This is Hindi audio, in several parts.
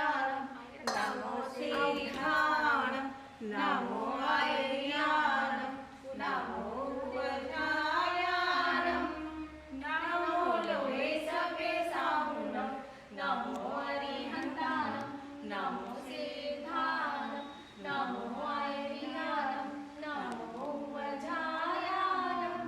नमो सिद्धाणं नमो आर्याणं नमो वज्रायाणं नमो लोहे सवे साहुणं नमो अरिहन्ताणं नमो सिद्धाणं नमो आर्याणं नमो वज्रायाणं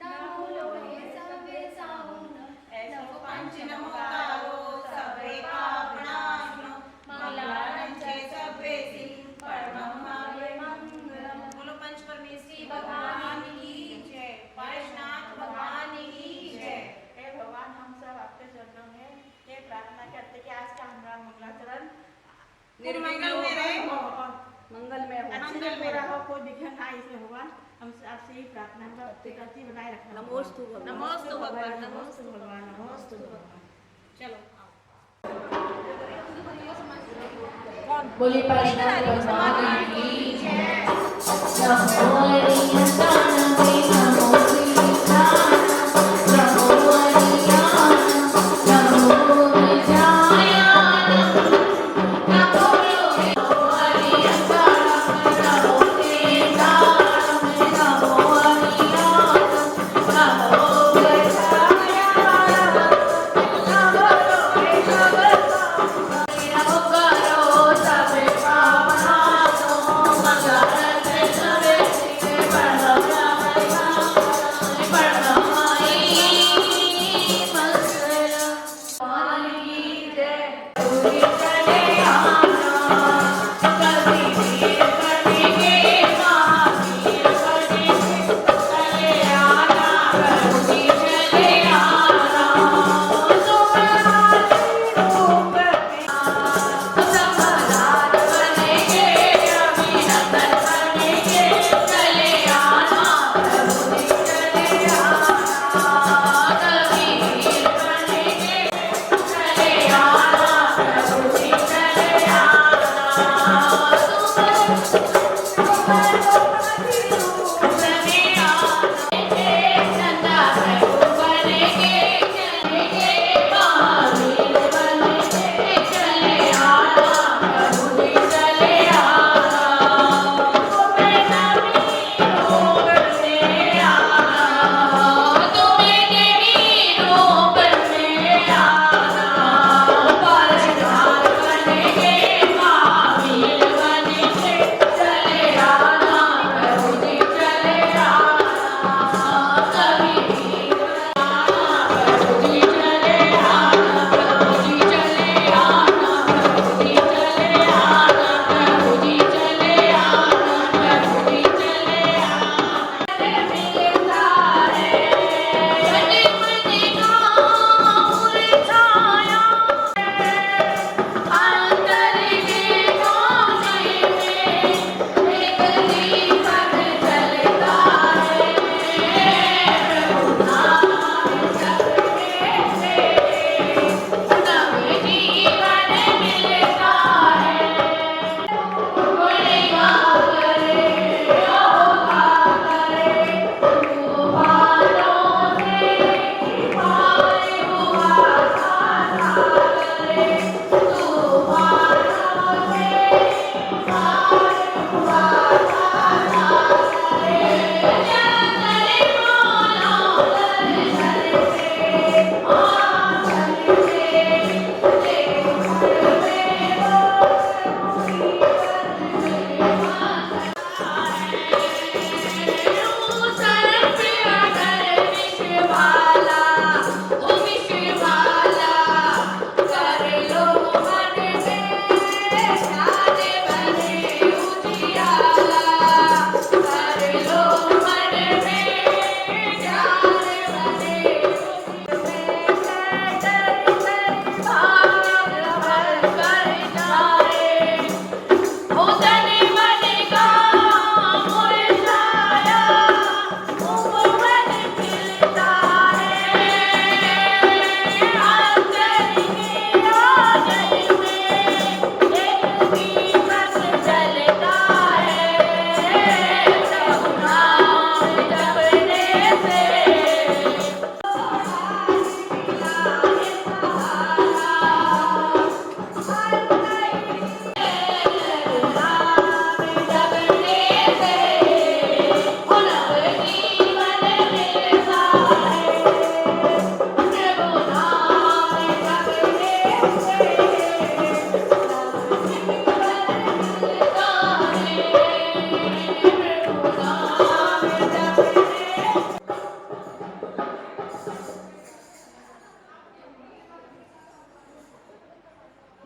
नमो लोहे सवे साहुणं ऐसो पंच नमोकारो सवे पापनाशनो मंगलानं च सवेसी परब्रह्माय मंगलम। बोलो पंच परमेश्वरी भगवान की जय, वैष्णव भगवान की जय। हे भगवान, हम सब आपके चरणों में ये प्रार्थना करते कि आज का हमारा मंगलाचरण निर्मंगल में रहे, मंगल में हो, मंगल में रहो, कोई विघ्न ना इसमें भगवान। हम आपसे ही प्रार्थना करते करते बनाए रखना। नमोस्तु भगवान, नमोस्तु भगवान, नमोस्तु भगवान, नमोस्तु भगवान। चलो बोली वैष्णव भगवान की जय। नमो अरिहंताणं नमो सिद्धाणं नमो आर्याणं नमो वज्रायाणं नमो लोहे अरिहंताणं नमो सिद्धाणं नमो आर्याणं नमो वज्रायाणं नमो लोहे सवे नमोकारो सवे पावनाशो मंगलानं च सवेसी परब्रह्माय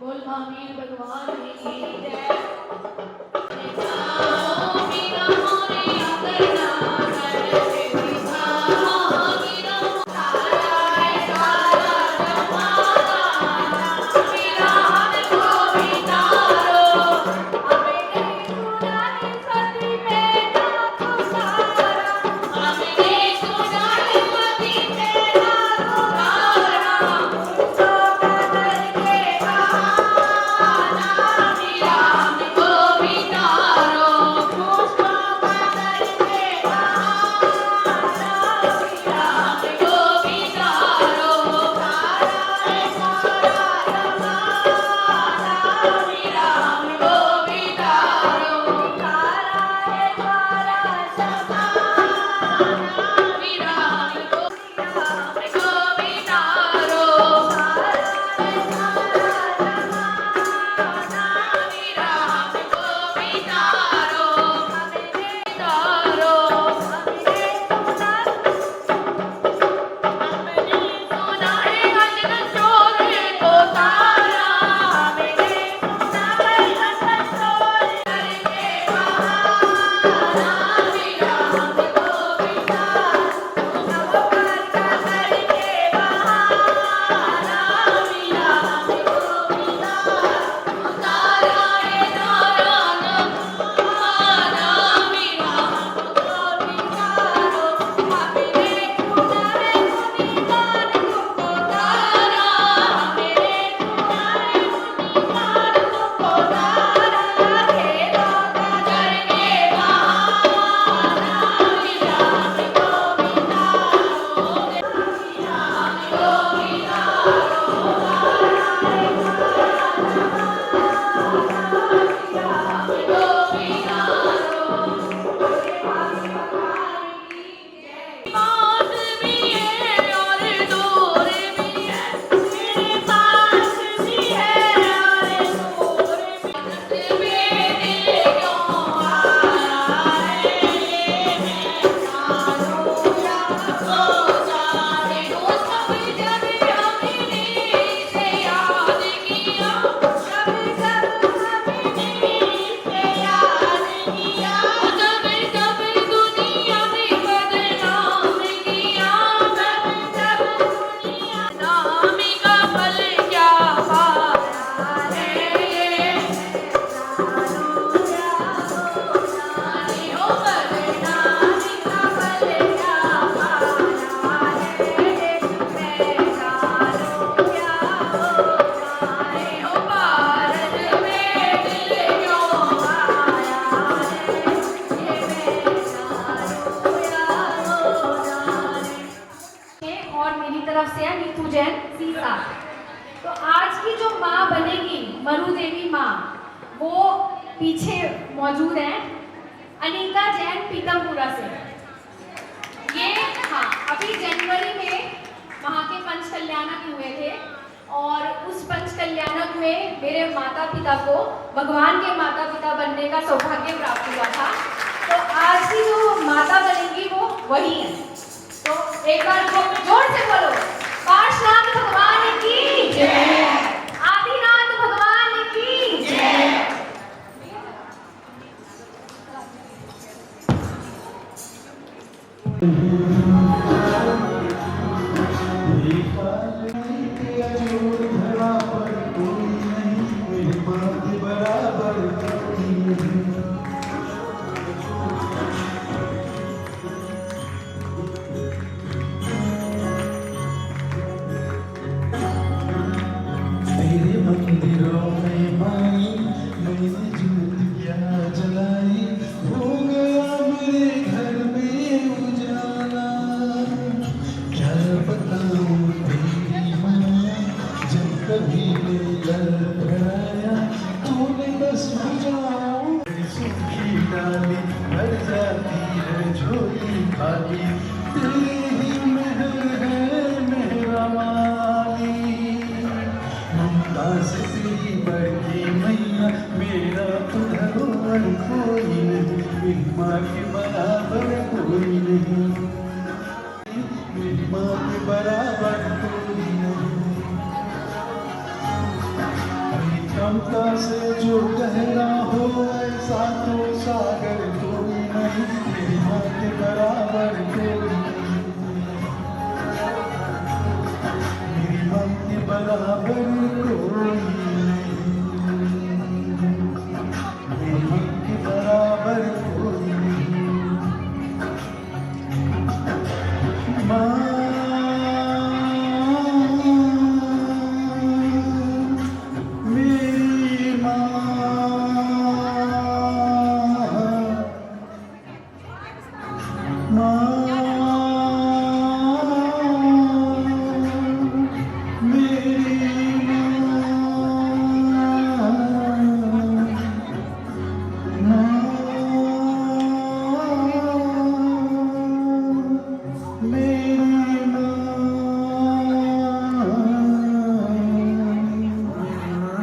बोल आमीन भगवान की जय। जाओ मीरा मोरे अंगना करके दिखाओ मीरा तारा है तारा जमाना मीरा हमको बितारो हमने सुनाई सती में ना पुकारा हमने सुनाई सती में ना पुकारा मुझको बदल के बहाना मीरा हमको बितारो मुझको बदल के बहाना मीरा हमको बितारो तारा है तारा जमाना मीरा हमको बितारो तारा है तारा जमाना मीरा हमको बितारो तारा है तारा जमाना मीरा हमको बितारो हमने बितारो हमने सुना है गगन चोरे को तारा हमने सुना है गगन चोरे करके बहाना मीरा हमको बितारो नव पर करके बहाना मीरा हमको बितारो तारा है तारा जमाना मीरा हमको बितारो हमने सुना है गुनीगान तुमको तारा हमने सुना है गुनीगान तुमको तारा खेलों का करके बहाना मीरा हमको बितारो मीरा हमको पास भी है और दूर भी है मेरे पास भी है और दूर भी मेरे क्यों आया है मैं जानो या हो जाने दो सब जब हमने इसे याद किया जब हमने इसे याद किया जब दुनिया ने बदनाम किया जब दुनिया नामी का फल क्या पाया है जानो या हो जाने हो बदनामी का फल क्या पाया है मैं जानो या हो जाने हो भारत में दिल क्यों आया है ये मैं जानो या हो जाने और मेरी तरफ से है नीतू जैन सीसा। तो आज की जो माँ बनेगी मरु देवी माँ वो पीछे मौजूद है अनीता जैन पीतमपुरा से। ये हाँ अभी जनवरी में वहाँ के पंच कल्याणक हुए थे और उस पंच कल्याणक में मेरे माता पिता को भगवान के माता पिता बनने का सौभाग्य प्राप्त हुआ था। तो आज की जो माता बनेगी वो वही है। तो एक बार जोर से बोलो पार्श्वनाथ भगवान की जय आदिनाथ भगवान की जय। तेरे मंदिरों में माई मैंने ज्योतियाँ जलाई हो गया मेरे घर में उजाला क्या बताऊँ तेरी माया जब कभी मेरा घराया तूने बस बुझाऊँ सूखी डाली भर जाती है झोली खाली तेरी ही मेहर है मेरा माली ममता से तेरी बड़ी मैया मेरा तो धरोहर कोई नहीं मेरी माँ के बराबर कोई नहीं मेरी माँ के बराबर कोई नहीं ममता से जो गहरा हो ऐसा तो सागर कोई नहीं, मेरी माँ के बराबर कोई नहीं, मेरी माँ के बराबर कोई नहीं, मेरी माँ के बराबर कोई नहीं। माँ मेरी माँ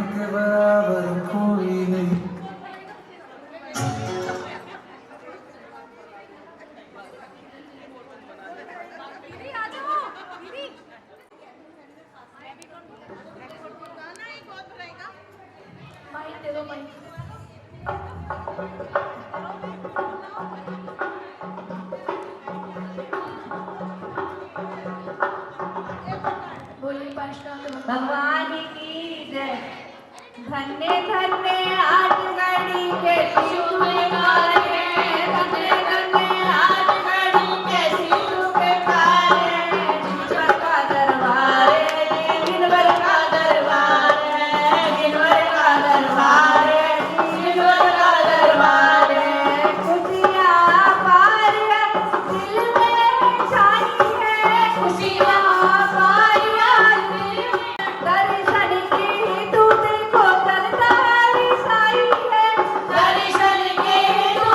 के बराबर कोई नहीं। माई दे दो माई। बोलिए पाँच भगवान की जय। धन्य धन्य आज घड़ी के शुभ कार्य, धन्य धन्य आज घड़ी के शुभ कार्य, ईश्वर का दरबार है, गिनवर का दरबार है, गिनवर का दरबार है, गिनवर का दरबार है। खुशियाँ पार है, दिल में छाई है, खुशियाँ पार है, दिल में दर्शन की तू देखो करतारी साई है, दर्शन के तू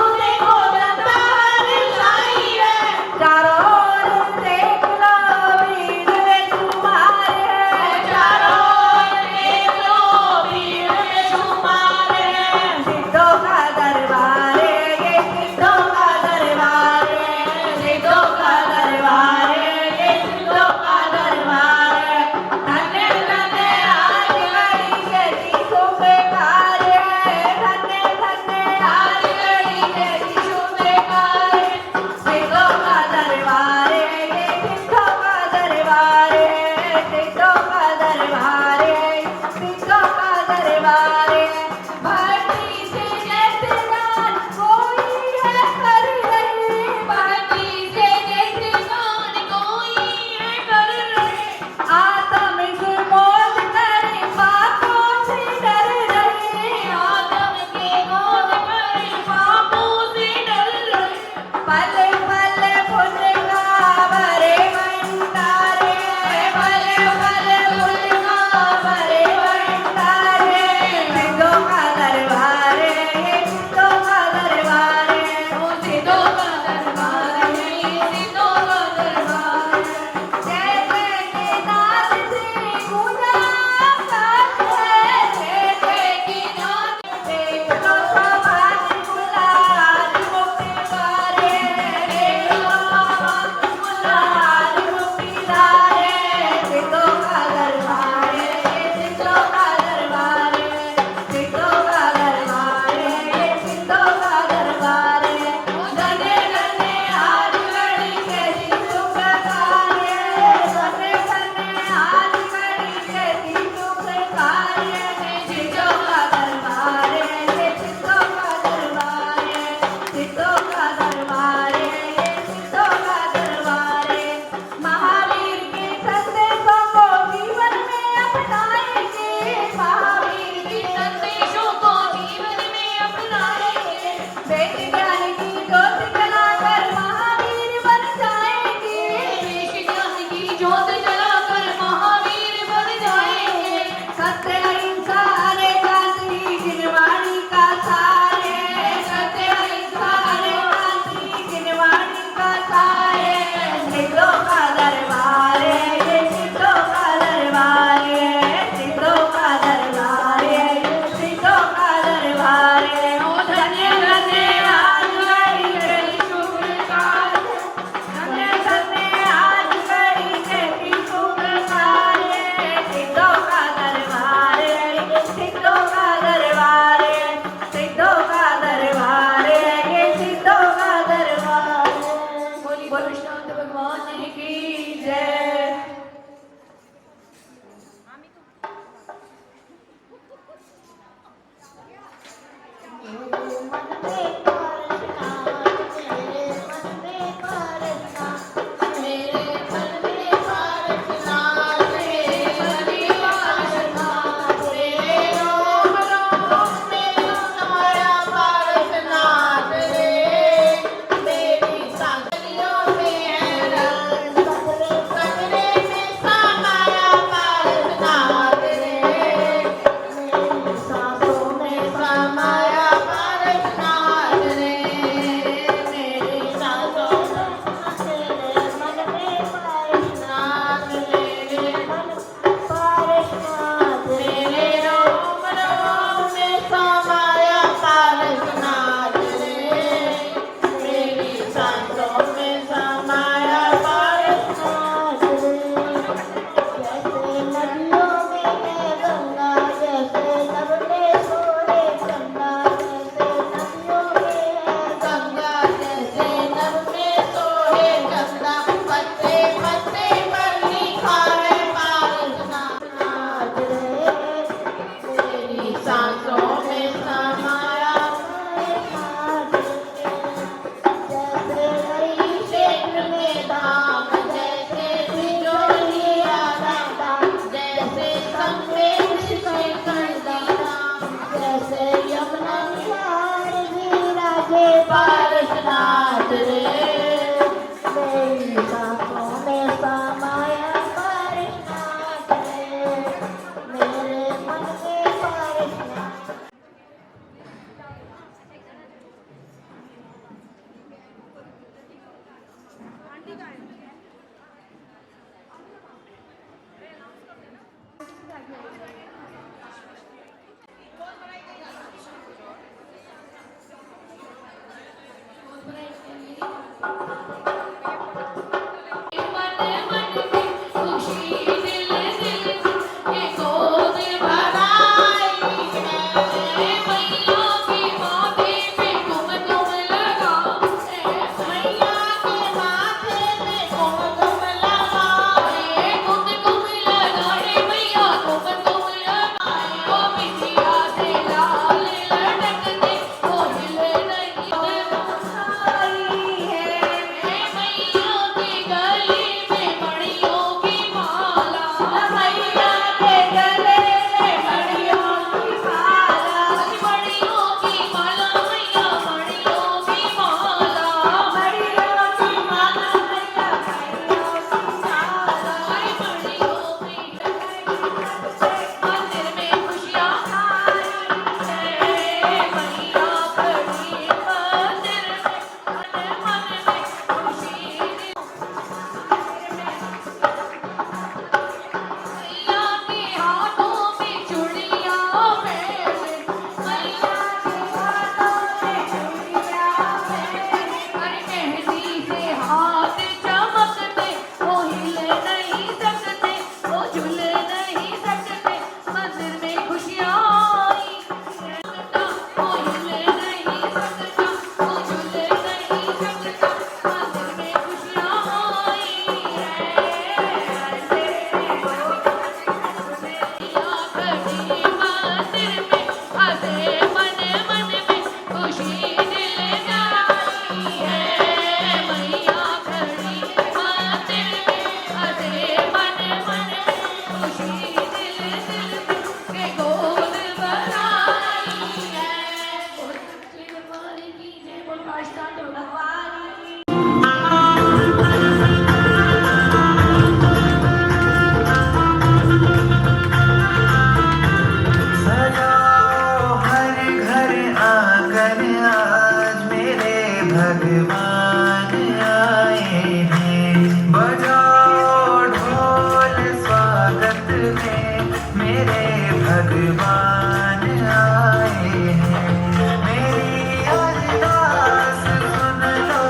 मेरे भगवान आए हैं। मेरी अरदास सुन लो,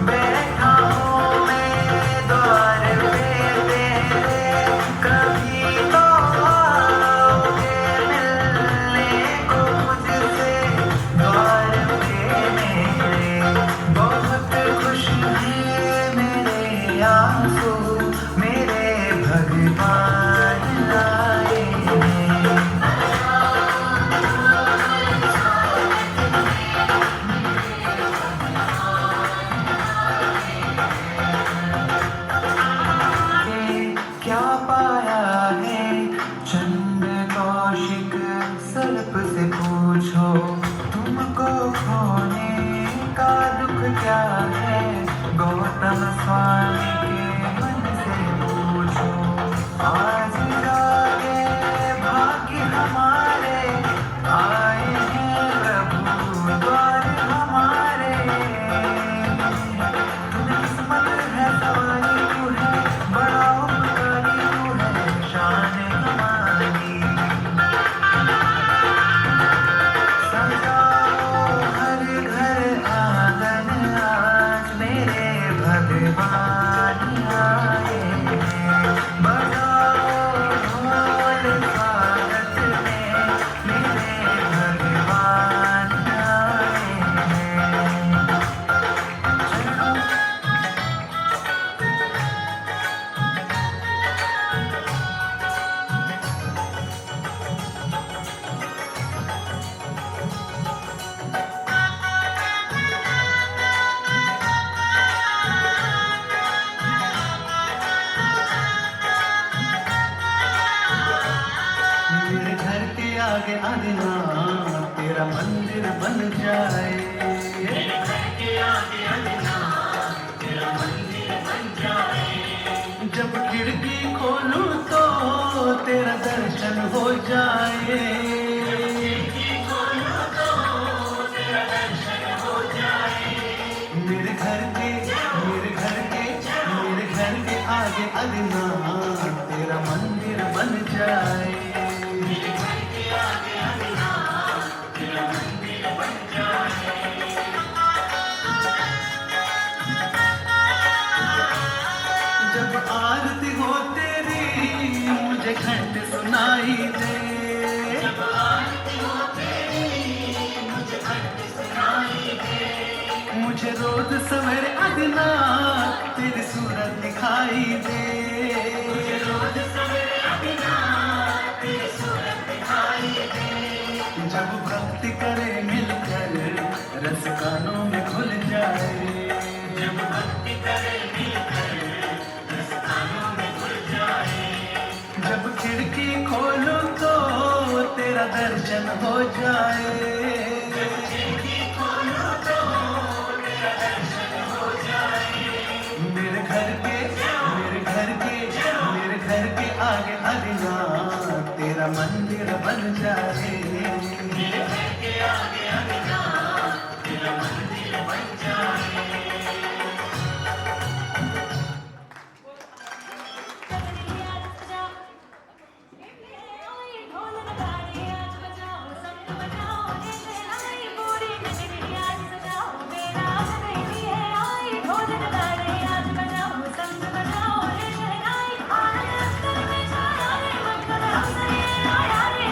बैठा हूँ मैं द्वार पे तेरे, कभी तो आओगे मिलने को मुझसे द्वार पे मेरे। बहुत खुश हैं मेरे आंसू, मेरे भगवान आए हैं। क्या पाया है चंद कौशिक, सर्प से पूछो तुमको खोने का दुख क्या है, गौतम स्वामी के मन से पूछो। आज जागे भाग्य हमारे, आए हैं प्रभु द्वार हमारे। तुम्हें किस्मत है सवारी तू है, बड़ा उपकारी तू है, शान हमारी। सजाओ हर घर आंगन, आज मेरे भगवान आए हैं। बजाओ ढोल स्वागत में, मेरे भगवान आए हैं। मेरे घर के आगे आना, तेरा मंदिर बन जाए। मेरे घर के आगे आना, तेरा मंदिर बन जाए। जब खिड़की खोलूं तो तेरा दर्शन हो जाए। मेरे घर के आगे आना, तेरा मंदिर बन जाए। जब आरती हो तेरी मुझे घंट सुनाई दे। जब आरती हो तेरी मुझे घंट सुनाई दे। मुझे रोज सवेरे अदना तेरी सूरत दिखाई दे। मुझे रोज सवेरे अदना तेरी सूरत दिखाई दे। जब भक्ति करे मिलकर रस कानों में घुल जाए। जब भक्ति करे मिलकर रस कानों में घुल जाए। जब खिड़की खोलो तो तेरा दर्शन हो जाए। जब खिड़की खोलो तो तेरा दर्शन हो जाए। मेरे घर के आगे अदना, तेरा मंदिर बन जाए। मेरे घर के आगे अदना, तेरा मंदिर बन जाए। आया रे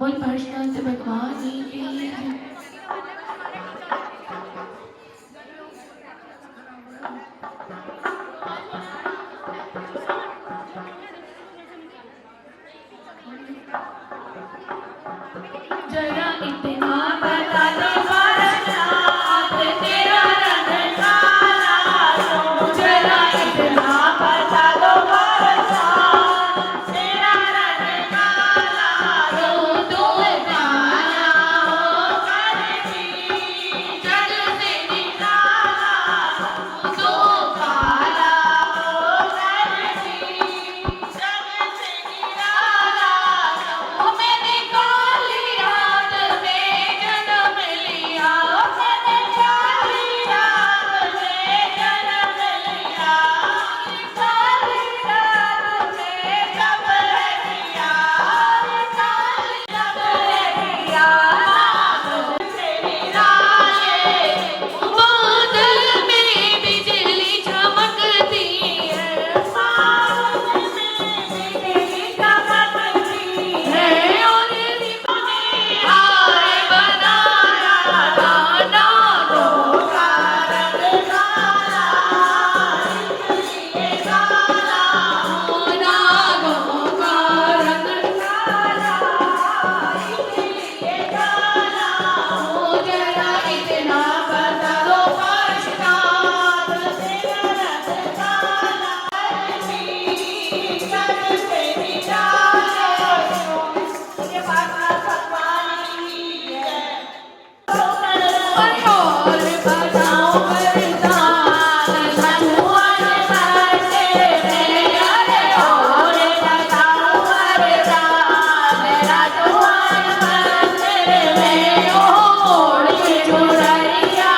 बोल प्रश्न भगवान की जरा इतना बता दो भोलेनाथ तेरा रंग काला क्यों जरा इतना बता दो भोलेनाथ तेरा रंग काला क्यों तू काला होकर भी जग से निराला तू काला होकर भी जग से निराला क्यों मैंने काली रात में जन्म लिया मैंने काली रात में जन्म लिया काली रात में कब किया काली कब किया से निराले बादल में बिजली चमकती है बादल में बिजली चमकती है और हाय बनाया गाना दो का रंग काला इसलिए काला होना गो का रंग काला इसलिए काला हो जरा इतना बता दो प्रश्नात तेरा रंग काला भी जग से निराले ये बात भगवान की है। और बजाओ बरसात धुआं बरसे मेरे और बजाओ बरसात मेरा धुआं बरसे मेरे ओढ़ के चुनरिया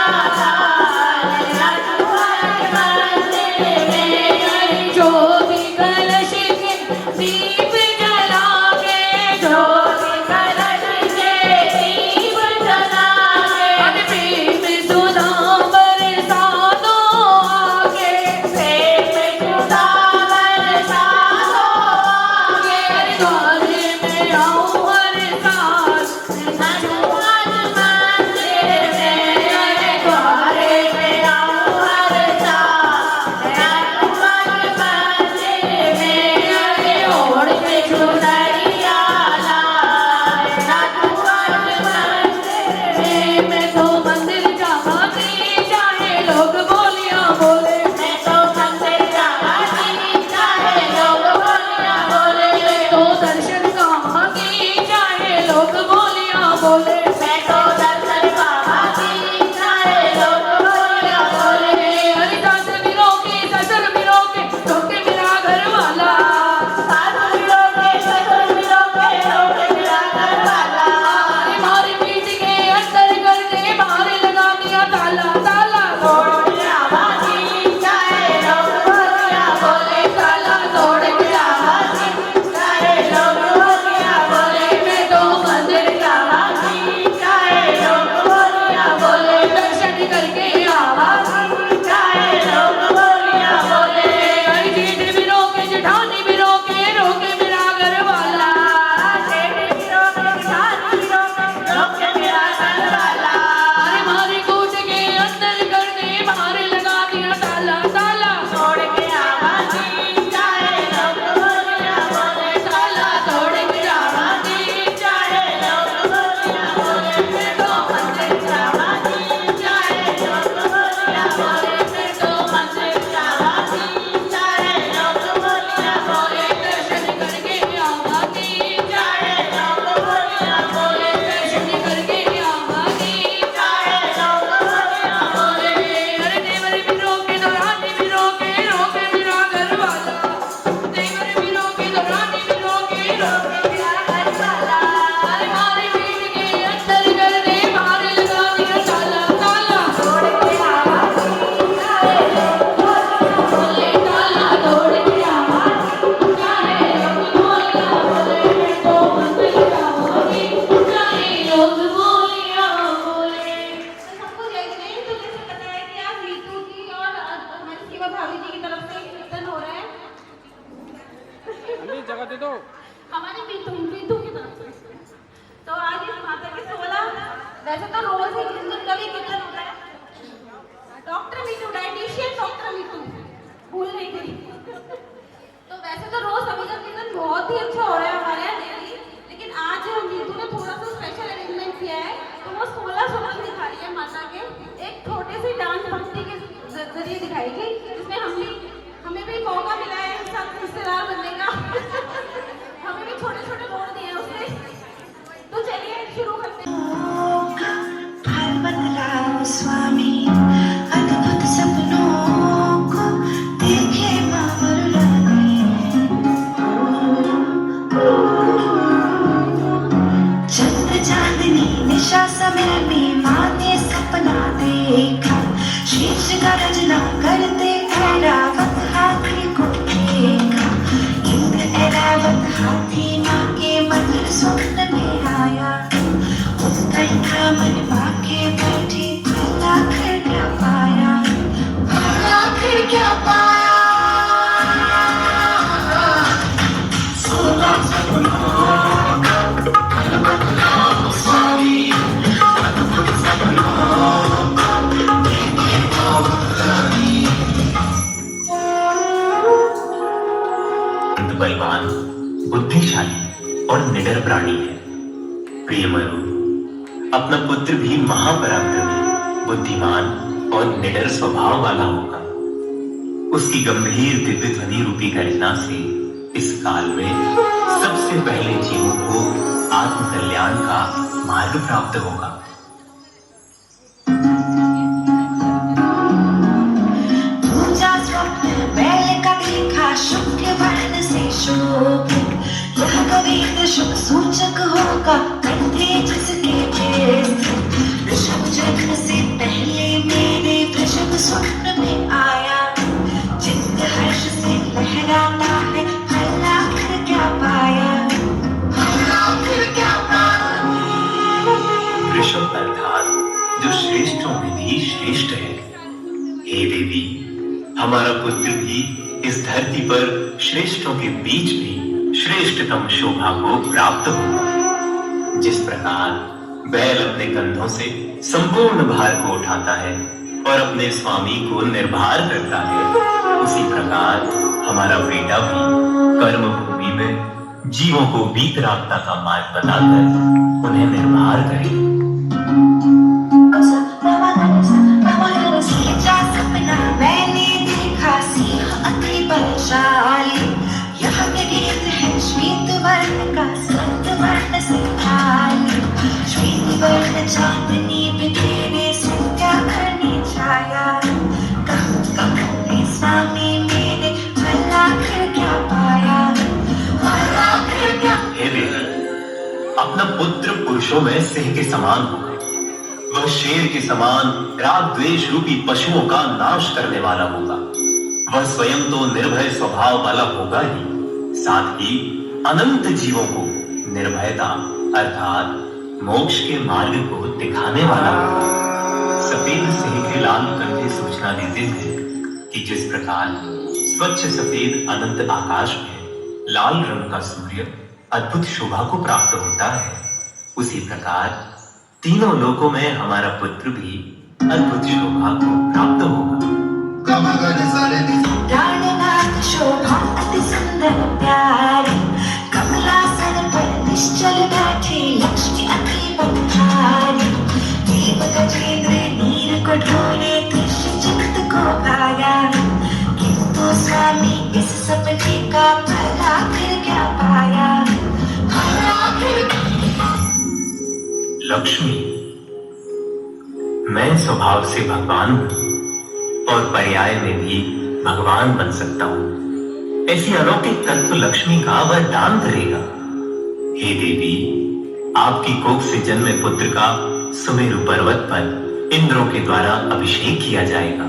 मेरा धुआं बरसे मेरे ज्योति कलश के दीप जला के ज्योति कलश के दीप जला के प्रेम सुधा बरसा दो आगे प्रेम सुधा बरसा दो आगे द्वारे में आऊं हर साल हनुमान मंदिर में अरे द्वारे में आऊं हर साल हनुमान मंदिर में अरे ओढ़ के चुनरिया लाए हनुमान मंदिर में मैं तो मंदिर जाती चाहे लोग बोलियां बोले मैं तो मंदिर जाती चाहे लोग बोलियां बोले मैं तो दर्शन की चाहे लोग बोलियां बोले मैं तो दर्शन की चाहे लोग बोलियां बोले अरे सासर भी रोके रोके मेरा घर वाला सासर भी रोके रोके मेरा घर वाला अरे मारी पीठ के अंदर कर दे बाहर लगा दिया ताला ताला तोड़ के आवाज़ी चाहे लोग बोलियां बोले ताला तोड़ के आवाज़ी चाहे लोग बोलियां बोले मैं तो मंदिर जावाज़ी चाहे लोग बोलियां बोले दर्शन करके आवाज़ी चाहे लोग बोलियां बोले अरे जेठ भी रोके जेठानी भी रोके रोके मेरा घर वाला जेठ भी रोके जेठानी भी रोके मेरा घर वाला अरे मारी कूट के अंदर कर दे बाहर लगा दिया ताला ताला तोड़ के आवाज़ी चाहे लोग बोलियां बोले ताला तोड़ के आवाज़ी चाहे लोग बोलियां बोले मैं तो मंदिर जावाज़ी चाहे लोग बोलियां बोले मैं तो मंदिर जावाज़ी चाहे लोग बोलियां बोले दर्शन करके आवाज़ी चाहे लोग बोलियां बोले दर्शन करके आवाज़ी चाहे लोग बोलियां बोले अरे देवर भी रोके तो रानी भी रोके रोके मेरा घर वाला देवर भी रोके तो रानी भी रोके रोके मेरा घर वाला अरे मारी पीठ के अंदर कर दे बाहर लगा दिया ताला ताला तोड़ के आवाज़ी चाहे लोग बोले ताला तोड़ के आवाज़ी चाहे लोग बोलियां बोले मैं तो मंदिर जाऊंगी चाहे लोग बोलियां बोले सबको देखने तो जैसे पता है कि आज रीतू की और हमारी सीमा भाभी जी की तरफ से कीर्तन हो रहा है। अम्मी जगह दे दो। हमारी रीतू की तरफ से वैसे तो रोज ही जिस दिन का भी कीर्तन होता है। Doctor me too, dietitian doctor me too, भूल नहीं गई। तो वैसे तो रोज सभी का कीर्तन बहुत ही अच्छा हो रहा है हमारे यहाँ डेली, लेकिन आज मीटू ने थोड़ा सा स्पेशल अरेंजमेंट किया है। तो वो 16 सोपान दिखा रही है माता के, एक छोटे से डांस भक्ति के जरिए दिखाएगी, जिसमें हमें भी मौका मिला है सब हिस्सेदार बनने का। हमें भी छोटे छोटे रोल दिए उसने। तो चलिए शुरू करते हैं। बदलाओ स्वामी अद्भुत सपनों को देखे बाबर लाने। चंद्र चांदनी निशा समय में माँ ने सपना देखा, शीश गर्जना करते ऐरावत हाथी को देखा। इंद्र ऐरावत हाथी माँ के मंदिर स्वप्न में आया, उसका मन बाके बैठी, भला फिर क्या पाया, भला फिर क्या पाया। 16 सपनों का बदलाओ स्वामी अद्भुत सपनों को देखे बाबर लाने। बलवान, बुद्धिशाली और निडर प्राणी है। प्रिय मरु, अपना पुत्र भी महापराक्रमी, बुद्धिमान और निडर स्वभाव वाला होगा। उसकी गंभीर दिव्य ध्वनि रूपी गर्जना से इस काल में सबसे पहले जीवों को आत्म कल्याण का मार्ग प्राप्त होगा। पूजा स्वप्न बैल का देखा, शुक्ल वर्ण से शोभित, यह कवित शुभ सूचक होगा, कंधे जिसके वृषभ जन्म से पहले मेरे वृषभ स्वप्न में आया, चित्त हर्ष से लहराता है, भला फिर क्या पाया, भला फिर क्या पाया। वृषभ अर्थात जो श्रेष्ठों में भी श्रेष्ठ है। हे देवी, हमारा पुत्र भी इस धरती पर श्रेष्ठों के बीच भी श्रेष्ठतम शोभा को प्राप्त होगा। जिस प्रकार बैल अपने कंधों से संपूर्ण भार को उठाता है और अपने स्वामी को निर्भर करता है, उसी प्रकार हमारा बेटा भी कर्म भूमि में जीवों को वीतरागता का मार्ग बताकर उन्हें निर्भर करे। सपना मैंने देखा, सिंह अति बलशाली, यह गीत है श्वेत वर्ण का, संत वर्ण से खाली, श्वेत वर्ण चांदनी बिखेरे संध्या करनी छाया, कहूँ कहूँ स्वामी मेरे, भला फिर क्या पाया, भला फिर क्या। हे देवी, अपना पुत्र पुरुषों में सिंह के समान होगा। वह शेर के समान राग द्वेष रूपी पशुओं का नाश करने वाला होगा। वह स्वयं तो निर्भय स्वभाव वाला होगा ही, साथ ही अनंत जीवों को निर्भयता अर्थात मोक्ष के मार्ग को दिखाने वाला होगा। सफेद सिंह के लाल कंधे सूचना देते हैं कि जिस प्रकार स्वच्छ सफेद अनंत आकाश में लाल रंग का सूर्य अद्भुत शोभा को प्राप्त होता है, उसी प्रकार तीनों लोकों में हमारा पुत्र भी अद्भुत शोभा को प्राप्त होगा। प्राणनाथ शोभा अति सुंदर प्यारी, कमलासन पर निश्चल बैठे लक्ष्मी अति बलहारी, देव गजेंद्र नीर को ढोले कृष्ण चित्त को भाया, किंतु स्वामी इस सपने का भला फिर क्या पाया, भला फिर। लक्ष्मी, मैं स्वभाव से भगवान हूं और पर्याय में भी भगवान बन सकता हूं। ऐसी अलौकिक तत्व लक्ष्मी का वह दान करेगा। हे देवी, आपकी कोख से जन्मे पुत्र का सुमेरु पर्वत पर इंद्रों के द्वारा अभिषेक किया जाएगा।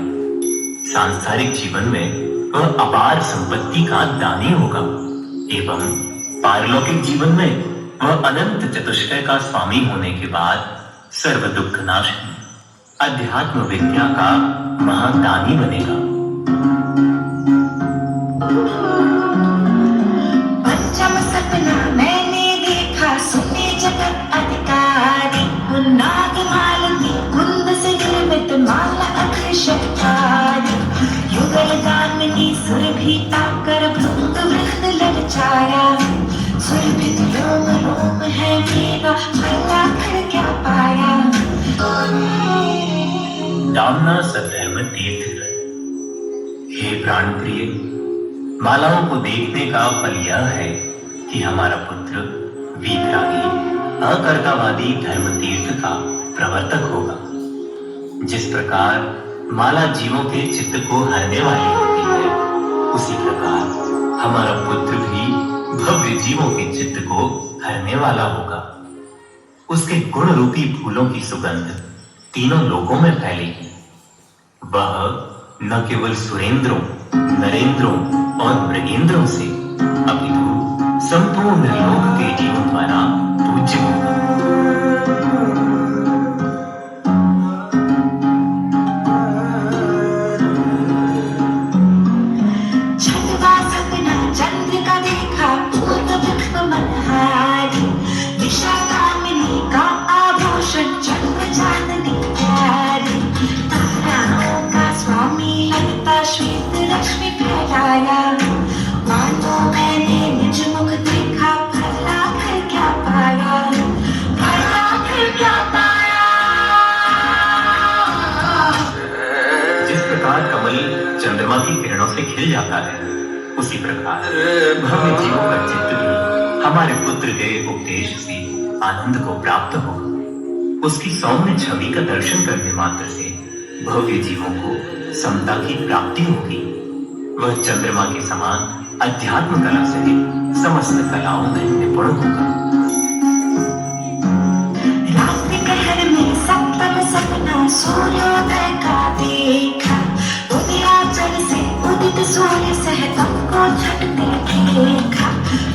सांसारिक जीवन में वह अपार संपत्ति का दानी होगा एवं पारलौकिक जीवन में वह अनंत चतुष्टय का स्वामी होने के बाद सर्व दुख नाशनी अध्यात्म विद्या का महादानी बनेगा। पंचम सपना मैंने देखा, सुने जगत अधिकारी, नाग कामना सधर्म तीर्थ ग्रह। हे प्राण प्रिय, मालाओं को देखने का फल यह है कि हमारा पुत्र वीतरागी अकर्तावादी धर्म तीर्थ का प्रवर्तक होगा। जिस प्रकार माला जीवों के चित्त को हरने वाली होती है, उसी प्रकार हमारा पुत्र भी भव्य जीवों के चित्त को हरने वाला होगा। उसके गुण रूपी फूलों की सुगंध तीनों लोकों में फैलेगी। वह न केवल सुरेंद्रों, नरेंद्रों और मृगेंद्रों से अपितु संपूर्ण लोक के जीवों द्वारा पूज्य होगा। छलवा सपना चंद्र का देखा पूर्ण विश्व मनहारी, विशाखामिनी का आभूषण चंद्र चांदनी प्यारी, ताराओं का स्वामी लगता श्वेत रश्मि फैलाया, मानो मैंने निज मुख देखा, भला फिर क्या पाया, भला फिर क्या पाया। जिस प्रकार कमल चंद्रमा की किरणों से खिल जाता है, उसी प्रकार भव्य जीवों का चित्त भी हमारे पुत्र के उपदेश से आनंद को प्राप्त होगा। उसकी सौम्य छवि का दर्शन करने मात्र से भव्य जीवों को समता की प्राप्ति होगी। वह चंद्रमा के समान अध्यात्म कला सहित समस्त कलाओं में निपुण होगा। रात्रि कहर में सप्तम सपना सूर्योदय का देखा, उदयाचल से उदित सूर्य सहतम को झटते देखा,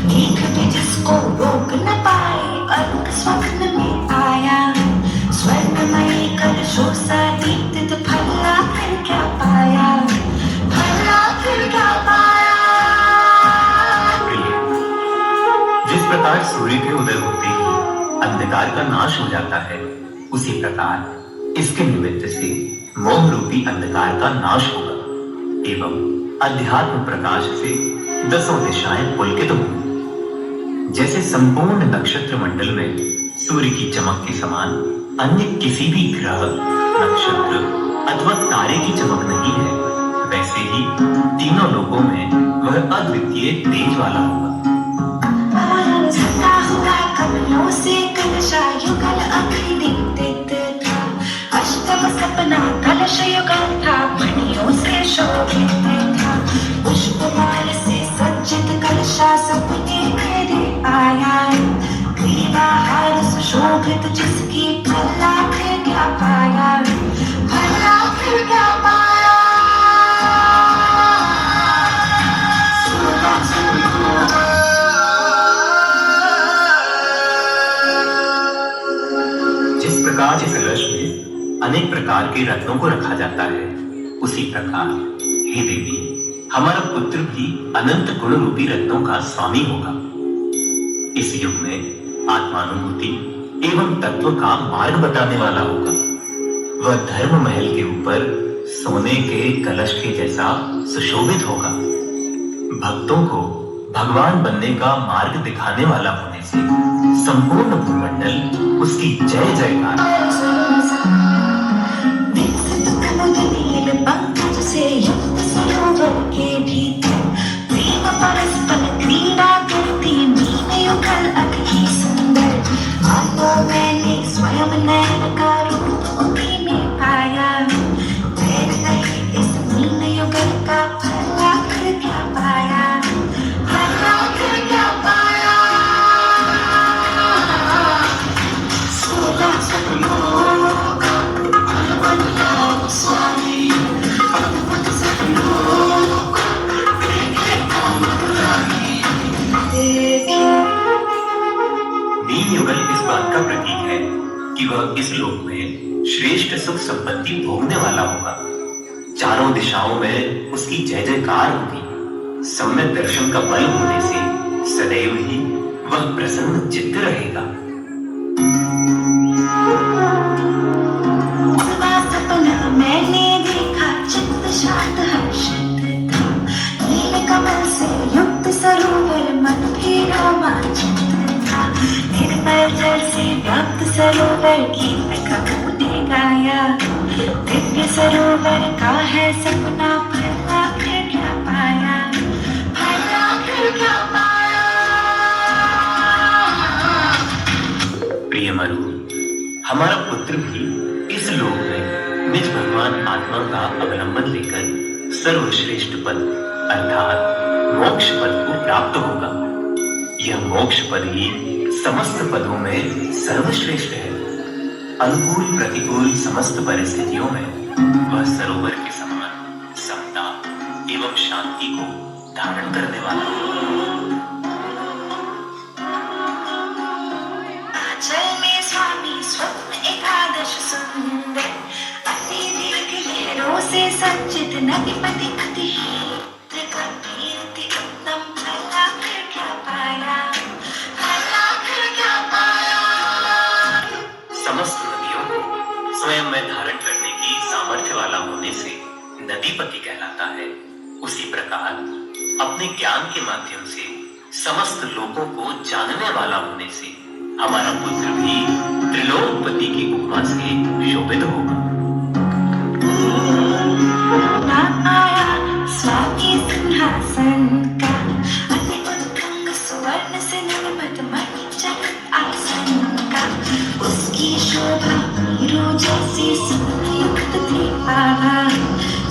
देखते जिसको रोक न पाए अर्क स्वप्न में आया, स्वर्णमयी कलशों सा दीप्त भला फिर क्या पाया, भला फिर क्या पाया। जिस प्रकार सूर्य के उदय होते ही अंधकार का नाश हो जाता है, उसी प्रकार इसके निमित्त से मोह रूपी अंधकार का नाश होगा एवं अध्यात्म प्रकाश से दसों दिशाएं पुलकित होंगी। जैसे संपूर्ण नक्षत्र मंडल में सूर्य की चमक के समान अन्य किसी भी ग्रह, नक्षत्र अथवा तारे की चमक नहीं है, वैसे ही तीनों लोकों में वह अद्वितीय तेज वाला होगा। झुका हुआ कमलों से कलशा युगल अभी दीप्त था, अष्टम सपना कलश युगल था, मणियों से शोभित था, पुष्पमाल से सज्जित कलशा सपने में आया, ग्रीवा हार सुशोभित जिसकी भला फिर क्या पाया, भला फिर क्या पाया। जिस प्रकार इस कलश में अनेक प्रकार के रत्नों को रखा जाता है, उसी प्रकार हे देवी, हमारा पुत्र भी अनंत गुण रूपी रत्नों का स्वामी होगा। इस युग में आत्मानुभूति एवं तत्व का मार्ग बताने वाला होगा। वह धर्म महल के ऊपर सोने के कलश के जैसा सुशोभित होगा। भक्तों को भगवान बनने का मार्ग दिखाने वाला होने से संपूर्ण भूमंडल उसकी जय जयकार। पंकज से युक्त सरोवर के भीतर प्रेम परस्पर क्रीड़ा करती मीन युगल अति सुंदर, मानो मैंने स्वयं नयन का रूप उन्हीं में पाया, नैन नहीं इस मीन युगल का भला फिर क्या पाया, भला फिर क्या पाया। 16 सपनों का अनुबंध स्वामी, दीन युगल इस बात का प्रतीक है कि वह इस लोक में श्रेष्ठ सुख संपत्ति भोगने वाला होगा। चारों दिशाओं में उसकी जय जयकार होगी। सम्यक दर्शन का बल होने से सदैव ही वह प्रसन्न चित्त रहेगा। सपना मैंने देखा, चित्त शांत हर्षित था, नील कमल से युक्त सरोवर मन भी रोमांचित था, निर्मल जल से व्याप्त सरोवर गीत का गाया, दिव्य सरोवर का है सपना, भला फिर क्या पाया, भला फिर क्या पाया। प्रिय मरु, हमारा पुत्र भी इस लोक में निज भगवान आत्मा का अवलंबन लेकर सर्वश्रेष्ठ पद अर्थात मोक्ष पद को प्राप्त होगा। यह मोक्ष पद ही समस्त पदों में सर्वश्रेष्ठ है। अनुकूल प्रतिकूल समस्त परिस्थितियों में वह सरोवर के समान समता एवं शांति को धारण करने वाला है। आंचल में स्वामी स्वप्न एकादश सुंदर, अति दीर्घ लहरों से संचित नदीपति अति उत्तम, भला फिर क्या पाया, भला फिर क्या पाया। समस्त नदियों को स्वयं में धारण करने की सामर्थ्य वाला होने से नदीपति कहलाता है। उसी प्रकार अपने ज्ञान के माध्यम से समस्त लोगों को जानने वाला होने से हमारा पुत्र भी त्रिलोकपति की उपमा से शोभित होगा। आया स्वामी सिंहासन का, अति उत्तुंग सुवर्ण से निर्मित मणिचरित आसन का, उसकी शोभा हीरो जैसी संयुक्त थी आभा।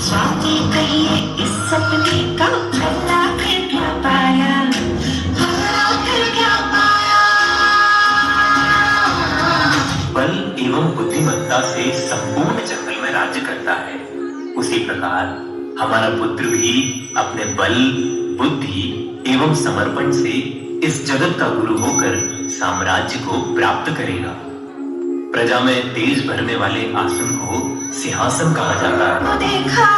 स्वामी कहिए इस सपने का, भला फिर क्या पाया, भला फिर क्या पाया। बल एवं बुद्धिमत्ता से संपूर्ण जंगल में राज्य करता है। उसी प्रकार हमारा पुत्र भी अपने बल बुद्धि एवं समर्पण से इस जगत का गुरु होकर साम्राज्य को प्राप्त करेगा। प्रजा में तेज भरने वाले आसन को सिंहासन कहा जाता है। वो देखा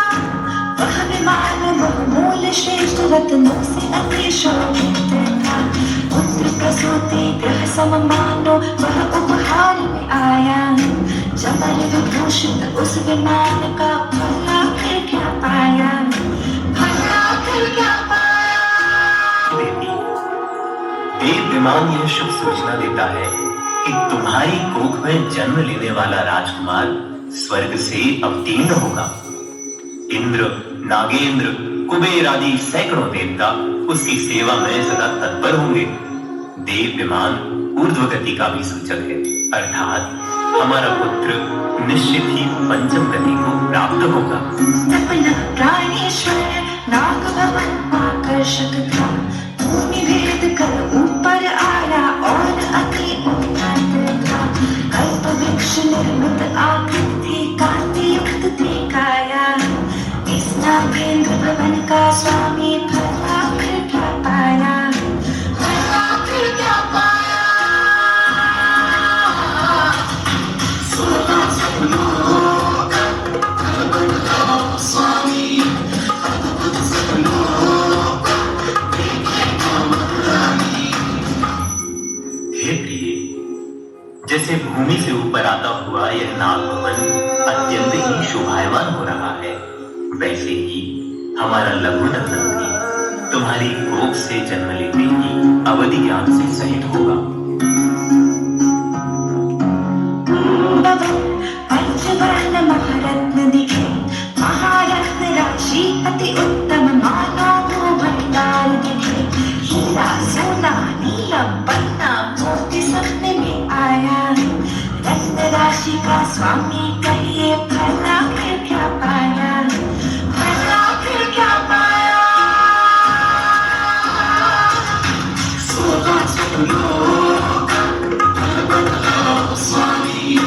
वह विमान बहुमूल्य श्रेष्ठ रत्नों से अति शोभित था, पुत्र प्रसूति ग्रह सममानो वह उपहार में आया। चमर विभूषित उस विमान का, भला फिर क्या पाया, भला फिर क्या पाया। देव विमान यह शुभ सूचना देता है कि तुम्हारी कोख में जन्म लेने वाला राजकुमार स्वर्ग से अवतीर्ण होगा। इंद्र, नागेंद्र, कुबेर आदि सैकड़ों देवता उसकी सेवा में सदा तत्पर होंगे। देव विमान ऊर्ध्व गति का भी सूचक है, अर्थात हमारा पुत्र निश्चित ही पंचम गति को प्राप्त होगा। सपना प्राणेश्वर नाग भवन आकर्षक था, भूमि भेद कर ऊपर आया और अति उन्नत था। कल्प वृक्ष निर्मित आकृति कांति युक्त थी काया। इस नागेंद्र भवन का स्वामी भला फिर क्या पाया, भला फिर क्या पाया। जैसे भूमि से ऊपर आता हुआ यह नाग भवन अत्यंत ही शोभायमान हो रहा है, वैसे ही हमारा लघु नंदन भी तुम्हारी कोख से जन्म लेते ही अवधि ज्ञान से सहित होगा। पंचवर्ण महारत्न दिखे, महारत्न राशि अति उत्तम मानव भंडार दिखे। हीरा सोना नीलम पन्ना मोती सपने में आया। रत्न राशि का स्वामी कहिए, भला फिर क्या पाया, भला फिर क्या पाया। सोना स्वामी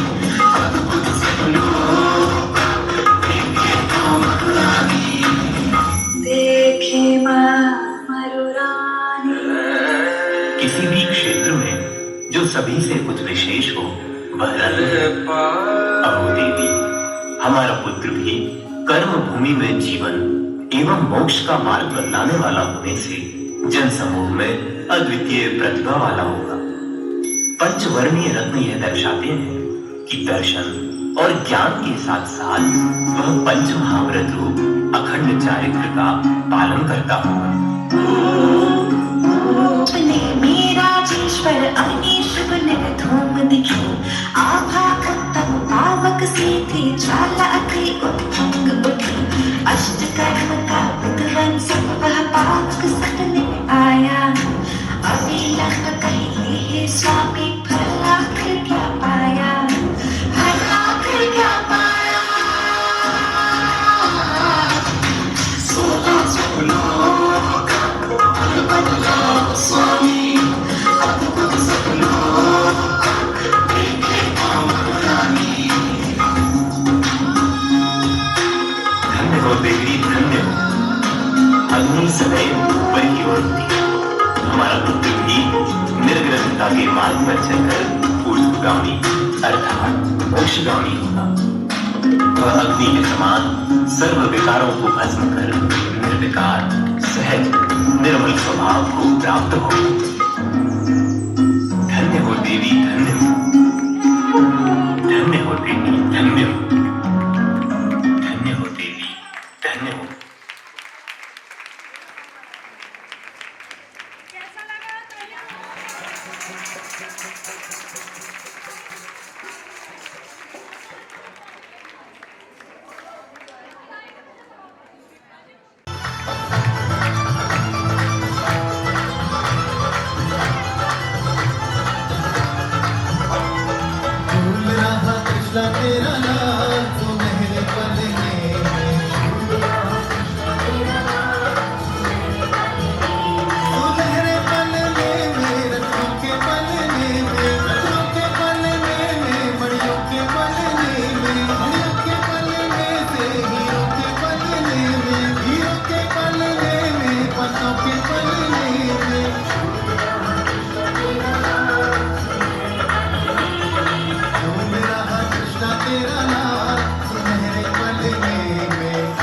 देखे मरुरानी। किसी भी क्षेत्र में जो सभी से कुछ विशेष हो वह रत्न। अहो देवी, हमारा पुत्र भी कर्म भूमि में जीवन एवं मोक्ष का मार्ग बतलाने वाला होने से जन समूह में अद्वितीय प्रतिभा वाला होगा। पंचवर्णीय रत्न यह दर्शाते हैं कि दर्शन और ज्ञान के साथ साथ वह पंच महाव्रत रूप अखंड चारित्र का पालन करता होगा। मेरा जीश्वर अग्नि शुभ निर्धूम दिखे, आभा उत्तम पावक सी थी ज्वाला अति उत्तुंग उठी अष्टकर्म का विध्वंस वह पावक सपने आया अभी लंग कहती है स्वामी भला फिर क्या पाया भला फिर क्या पाया सोना सपनों का बदला स्वामी अद्भुत सपनों का देखे रानी धन्य हो देवी धन्य हो अग्नि सदैव ऊपर की ओर होती है हमारा पुत्र भी निर्ग्रंथता के मार्ग पर चलकर ऊर्ध्वगामी अर्थात मोक्षगामी होगा वह अग्नि के समान सर्व विकारों को भस्म कर निर्विकार सहज निर्मल स्वभाव को प्राप्त होगा धन्य हो देवी धन्य हो धन्य हो देवी धन्य हो धन्य हो देवी धन्य हो कैसा लगा भूल रहा कृष्णा तेरा नाम सुनहरे पल में सुनहरे पल में रत्नों के पलने में रत्नों के पलने में मणियों के पलने में मणियों के पलने से हीरो के पलने में हीरो के पलने में पन्नों के पलने में झूम रहा कृष्णा तेरा नाम सुनहरे पल में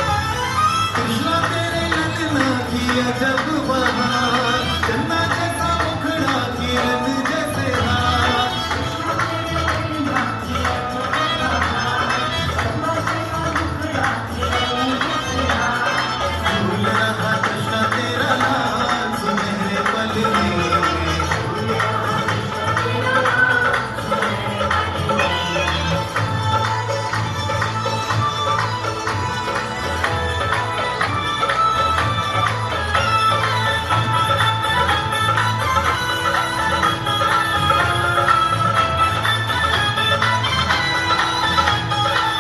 कृष्णा तेरे नचना किया जब बहार चन्ना जैसा मुखड़ा किरण जैसे हार झूल रहा कृष्णा तेरा नाम सुनहरे पल में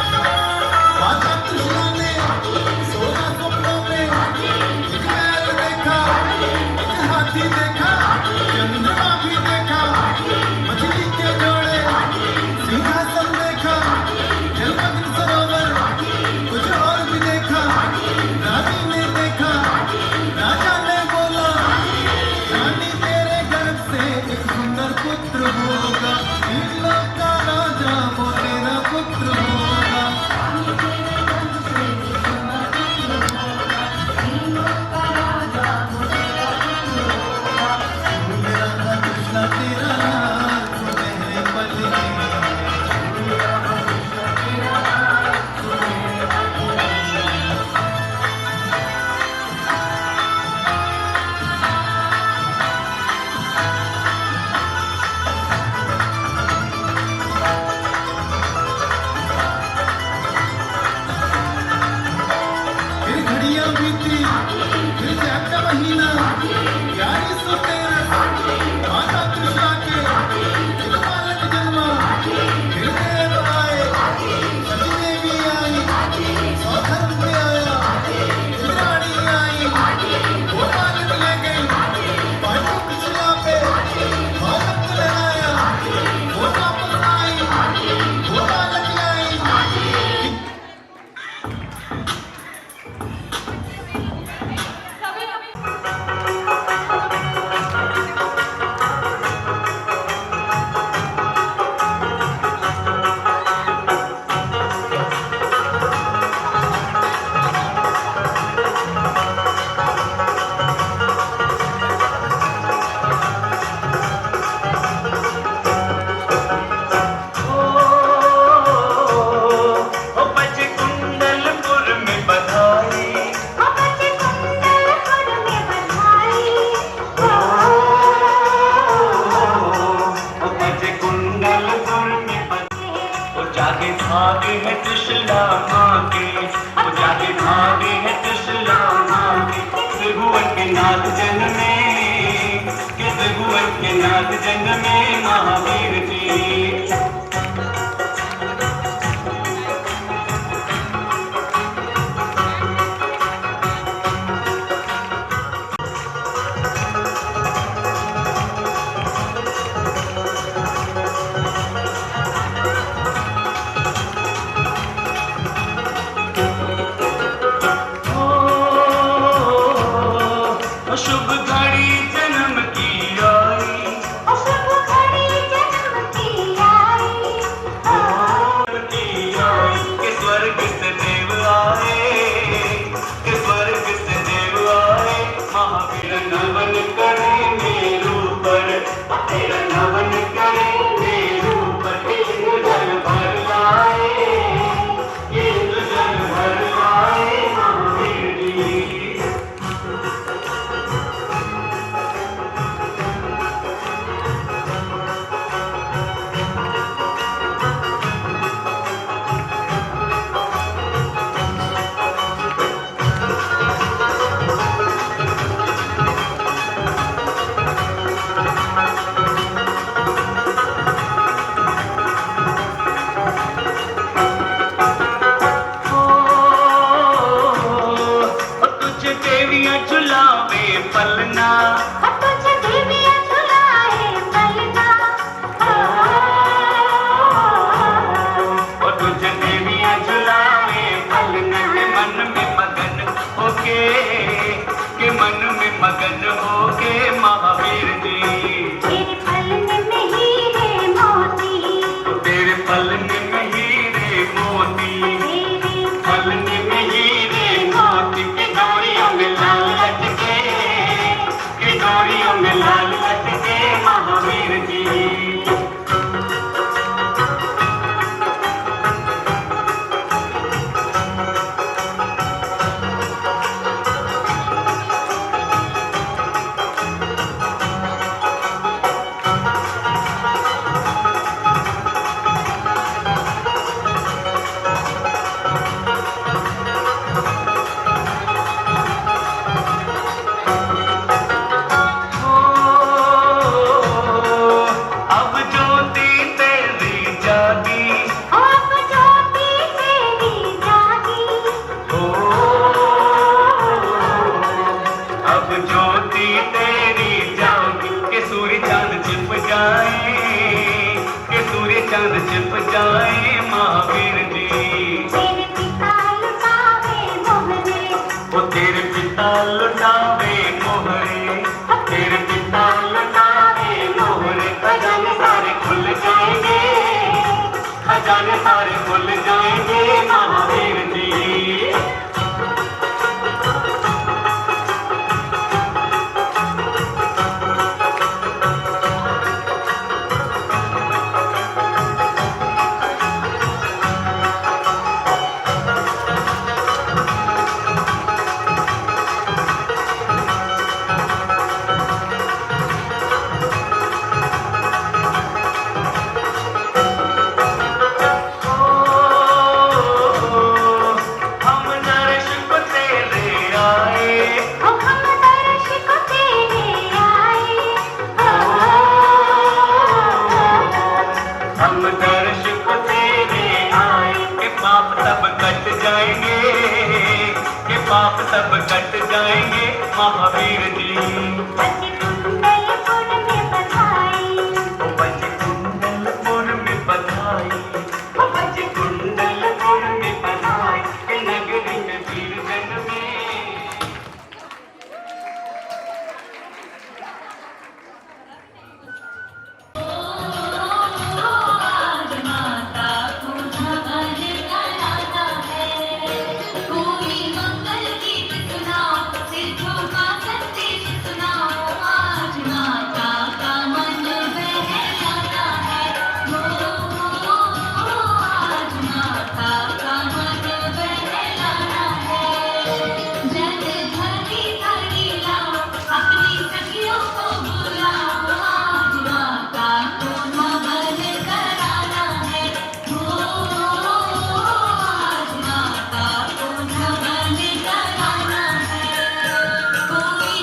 माता कृष्णा ने सोलह सपनों में एक बैल देखा एक हाथी देखा चंद्रमा भी देखा मछली के जोड़े सिंहासन देखा जलमग्न सरोवर कुछ और भी देखा रानी ने देखा राजा ने बोला रानी तेरे गर्भ से एक सुंदर पुत्र होगा इन लोक का राजा वो तेरा पुत्र होगा झूल रहा कृष्णा तेरा नाम सुनहरे पल में फिर घड़ियां बीती फिर चैत का महीना 1113 माता कृष्णा के एक बालक जन्मा फिर देव आए सती देवी आई सौधर्म पे आया फिर रानी आई वो बालक ले गई पांडु की शिला पे बालक को लगाया वो वापस आई वो बालक लाई कभी कभी के नाथ जन्मे, कि त्रिभुवन के नाथ जन्मे महावीर जी। शुभ घड़ी जन्म की आई, शुभ घड़ी जन्म की आई, कि स्वर्ग से देव आए, कि स्वर्ग से देव आए, महावीर नवन करे मेरू पर, तेरा नवन करे मेरू पर, इंद्र जल भर लाए, इंद्र जल भर लाए महावीर जी। तुझे देवियां झुलावे पलना, तुझे देवियां झुलाए पलना, और तुझे देवियां झुलावे पलना, के मन में मगन होके, के मन में मगन होके महावीर जी। तेरे पलने में हीरे मोती, तेरे पलने में हीरे मोती, तेरे पलने में हीरे मोती, की डोरियों में लाल लटके, की डोरियों में लाल लटके महावीर जी। अब ज्योति तेरी जागी, अब ज्योति तेरी जागी, ओ अब ज्योति तेरी जागी, के सूर्य चांद छिप जाए, के सूर्य चांद छिप जाए महावीर जी। तेरे पिता लुटावे मोहरे, ओ तेरे पिता लुटावे मोहरे, तेरे पिता लुटावे मोहरे, खजाने सारे खुल जाएंगे, खजाने सारे खुल जाएंगे महावीर जी। हम दर्श को तेरे आए, हम दर्श को तेरे आए, हम दर्श को तेरे आए, के पाप सब कट जाएंगे, के पाप सब कट जाएंगे महावीर जी। पति कुंडलपुर में बधाई, ओ बज कुंडलपुर में बधाई, ओ बज कुंडलपुर में बधाई, के नगरी में वीर जन्मे। आज माता को नमन कराना है, कोई मंगल गीत सुनाओ, सिद्धों का संदेश सुनाओ, आज माता का मन बहलाना है, हो आज माता का मन बहलाना है। जल धरी धरी लाओ, अपनी सखियों को बुलाओ, आज माता को नमन कराना है, हो आज माता को नमन कराना है। कोई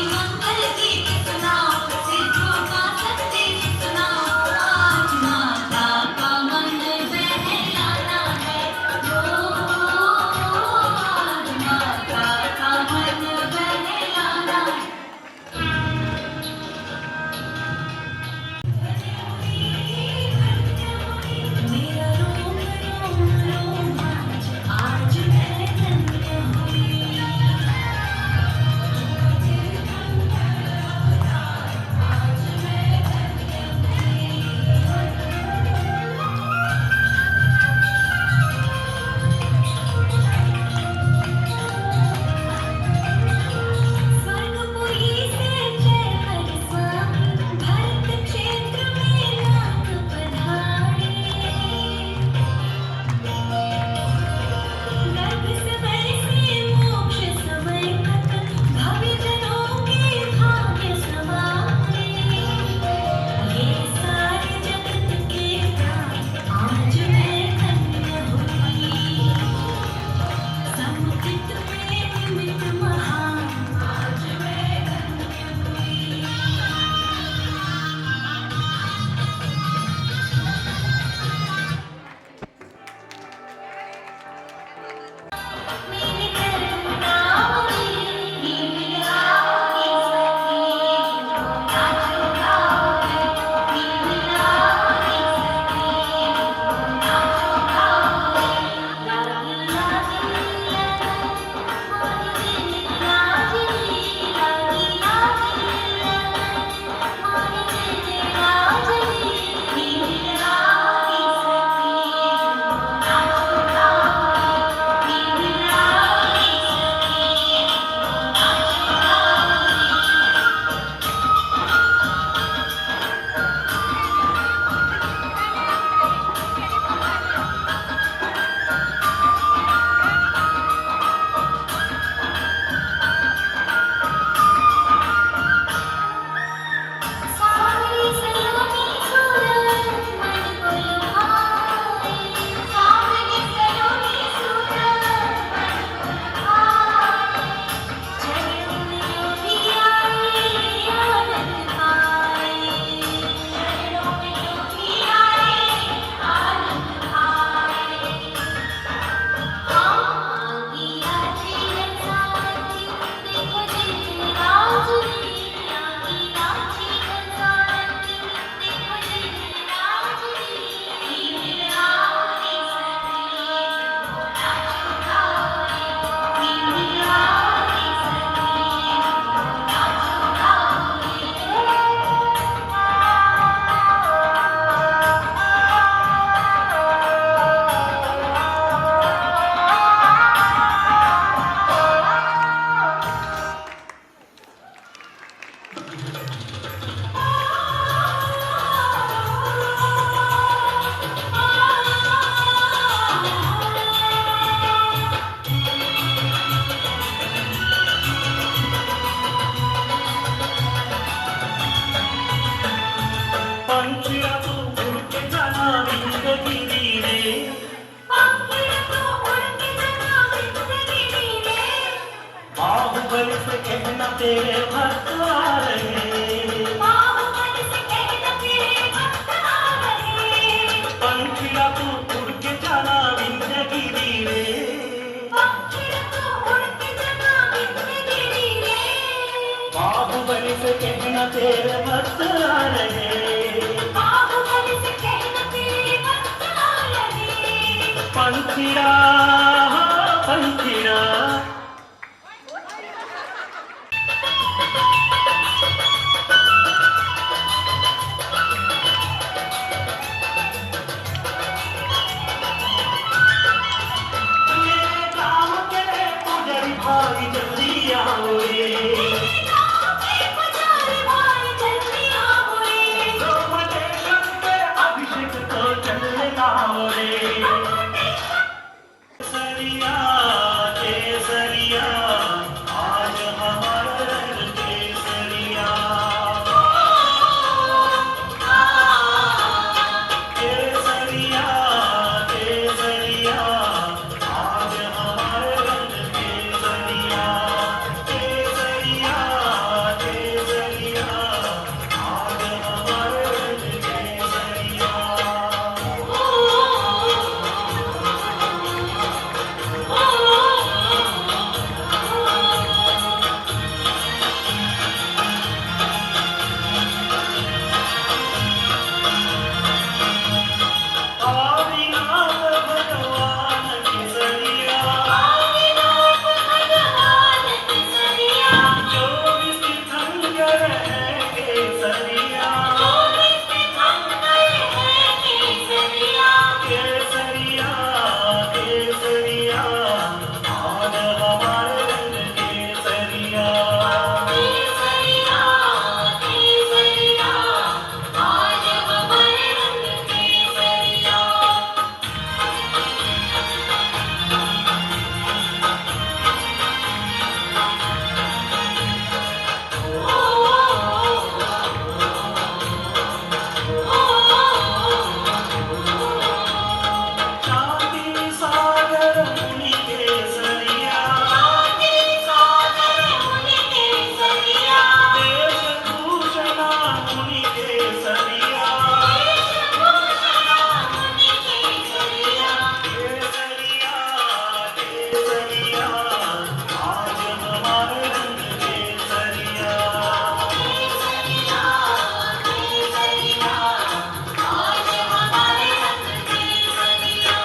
बाहुबली से कहना तेरे भक्त आ रहे, बाहुबली से कहना तेरे भक्त आ रहे, पंखिड़ा तू उड़ के जाना विंध्यगिरी रे, पंखिड़ा तू उड़ के जाना विंध्यगिरी रे, बाहुबली से कहना तेरे भक्त आ रहे, बाहुबली से कहना तेरे भक्त आ रहे, पंखिड़ा पंखिड़ा भाई जल्दी आओ रे, पुजारी भाई जल्दी आओ रे, रोमटेश्वर पे अभिषेक को चलने आओ रे, केसरिया केसरिया आज हमारा रंग केसरिया, केसरिया केसरिया आज हमारा रंग केसरिया, केसरिया केसरिया आज हमारा रंग केसरिया। आदिनाथ भगवान केसरिया, आदिनाथ भगवान केसरिया, 24 तीर्थंकर है केसरिया, 24 तीर्थंकर है केसरिया, केसरिया केसरिया आज हमारे रंग केसरिया, केसरिया केसरिया आज हमारे रंग केसरिया। शांति सागर मुनि केसरिया, शांति सागर मुनि केसरिया, वेशभूषण मुनि केसरिया, वेशभूषण मुनि केसरिया, केसरिया केसरिया आज हमारे रंग केसरिया, केसरिया केसरिया आज हमारे रंग केसरिया।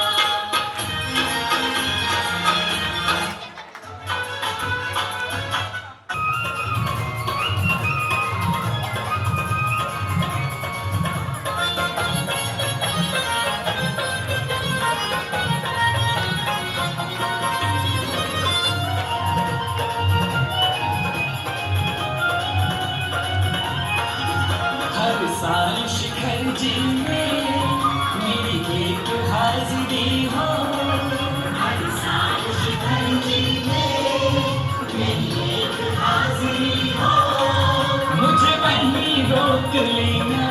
हर साल शिखर जी में मेरी एक हाजिरी हो, हर साल शिखर जी में मेरी एक हाजिरी हो, मुझे वहीं रोक लेना